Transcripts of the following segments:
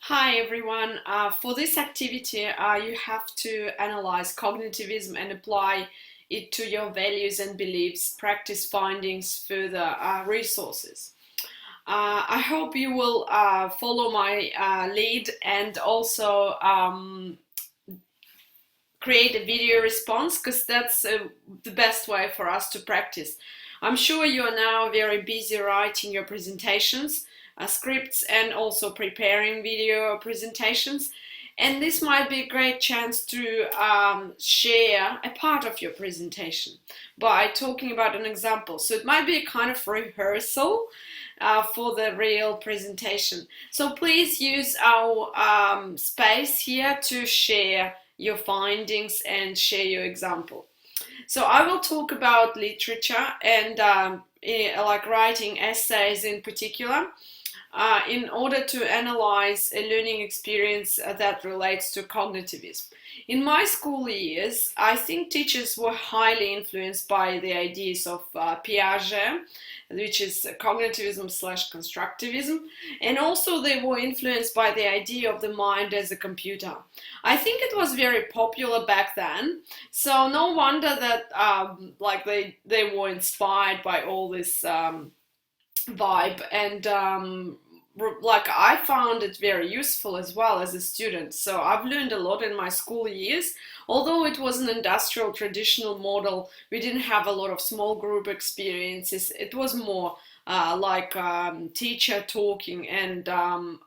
Hi everyone. For this activity, you have to analyze cognitivism and apply it to your values and beliefs, practice findings, further resources. I hope you will follow my lead and also create a video response because that's the best way for us to practice. I'm sure you are now very busy writing your presentations, scripts, and also preparing video presentations. And this might be a great chance to share a part of your presentation by talking about an example. So it might be a kind of rehearsal for the real presentation. So please use our space here to share your findings and share your example. So I will talk about literature and like writing essays in particular in order to analyze a learning experience that relates to cognitivism. In my school years, I think teachers were highly influenced by the ideas of Piaget, which is cognitivism slash constructivism, and also they were influenced by the idea of the mind as a computer. I think it was very popular back then, so no wonder that like they were inspired by all this vibe and like I found it very useful as well as a student. So I've learned a lot in my school years. Although it was an industrial traditional model, we didn't have a lot of small group experiences. It was more like teacher talking and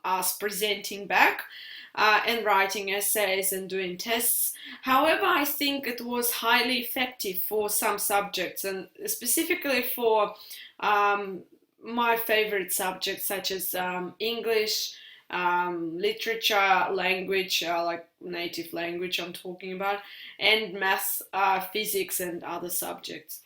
us presenting back. And writing essays and doing tests. However, I think it was highly effective for some subjects and specifically for my favorite subjects such as English, literature, language, like native language I'm talking about, and math, physics and other subjects.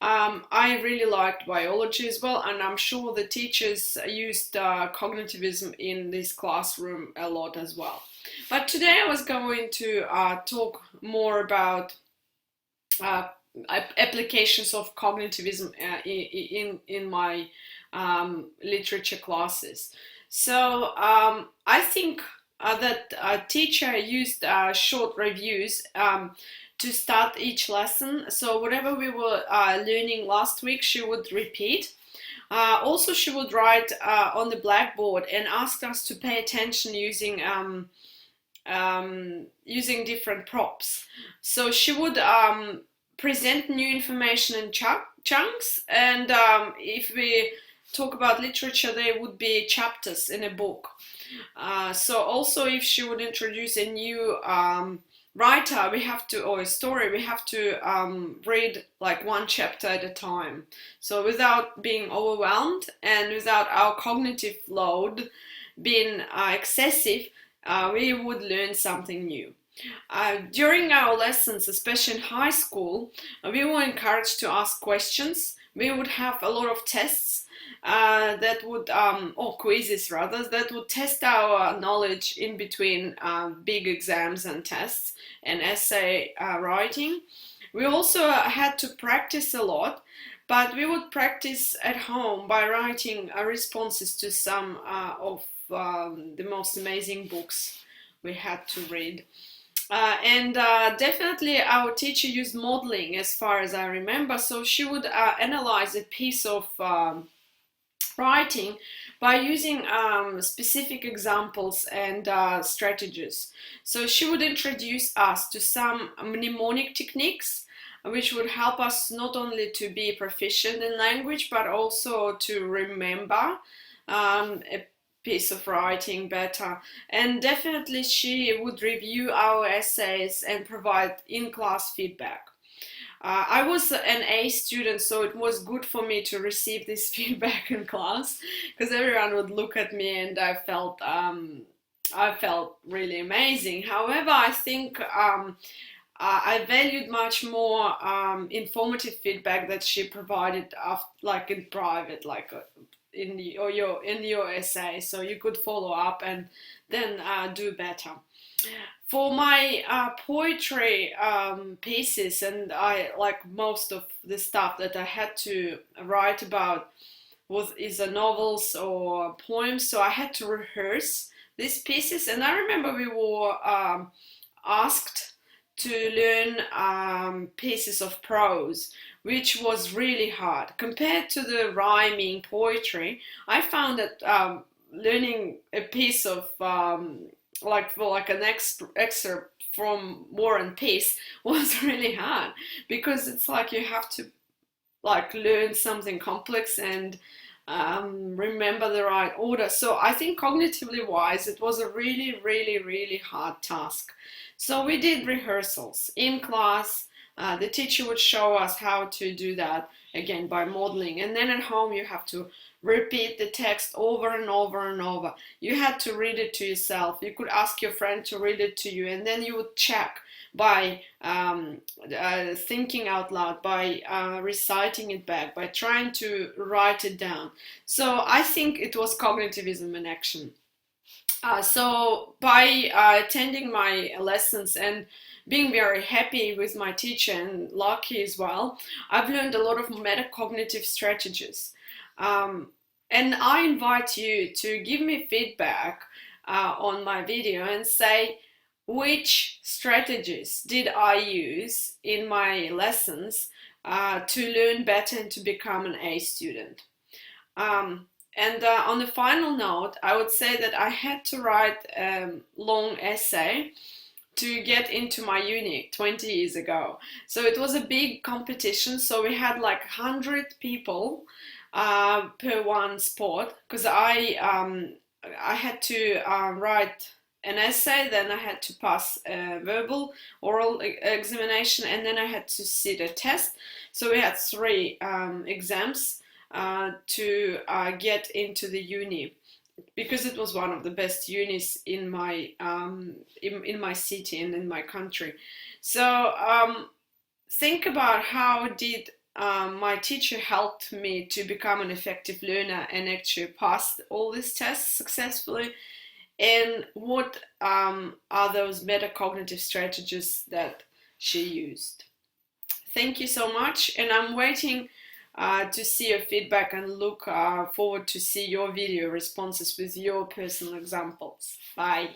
I really liked biology as well, and I'm sure the teachers used cognitivism in this classroom a lot as well. But today I was going to talk more about uh, applications of cognitivism in my literature classes. So I think that a teacher used short reviews to start each lesson. So whatever we were learning last week, she would repeat. Also, she would write on the blackboard and ask us to pay attention using different props. So she would present new information in chunks, and if we talk about literature, there would be chapters in a book. So also if she would introduce a new writer, we have to, or a story, we have to read like one chapter at a time. So without being overwhelmed and without our cognitive load being excessive, we would learn something new. During our lessons, especially in high school, we were encouraged to ask questions. We would have a lot of tests that would, or quizzes rather, that would test our knowledge in between big exams and tests and essay writing. We also had to practice a lot, but we would practice at home by writing responses to some of the most amazing books we had to read. And definitely our teacher used modeling as far as I remember. So she would analyze a piece of writing by using specific examples and strategies. So she would introduce us to some mnemonic techniques which would help us not only to be proficient in language but also to remember a piece of writing better. And definitely she would review our essays and provide in-class feedback. I was an A student, so it was good for me to receive this feedback in class because everyone would look at me and I felt really amazing. However, I think I valued much more informative feedback that she provided like in private, like in your essay, so you could follow up and then do better. For my poetry pieces, and I like most of the stuff that I had to write about was is a novels or poems, so I had to rehearse these pieces, and I remember we were asked to learn pieces of prose, which was really hard. Compared to the rhyming poetry, I found that learning a piece of like an excerpt from War and Peace was really hard, because it's like you have to like learn something complex and remember the right order. So I think cognitively wise, it was a really, really, really hard task. So we did rehearsals in class. The teacher would show us how to do that again by modeling, and then at home you have to repeat the text over and over and over. You had to read it to yourself. You could ask your friend to read it to you, and then you would check by thinking out loud, by reciting it back, by trying to write it down. So I think it was cognitivism in action. So by attending my lessons and being very happy with my teacher and lucky as well, I've learned a lot of metacognitive strategies. And I invite you to give me feedback on my video and say, which strategies did I use in my lessons to learn better and to become an A student? And on the final note, I would say that I had to write a long essay to get into my uni 20 years ago. So it was a big competition. So we had like 100 people per one sport, because I had to write an essay, then I had to pass a verbal oral examination, and then I had to sit a test. So we had 3 exams to get into the uni, because it was one of the best unis in my in my city and in my country. So think about how did my teacher helped me to become an effective learner and actually passed all these tests successfully, and what are those metacognitive strategies that she used. Thank you so much, and I'm waiting to see your feedback and look forward to see your video responses with your personal examples. Bye.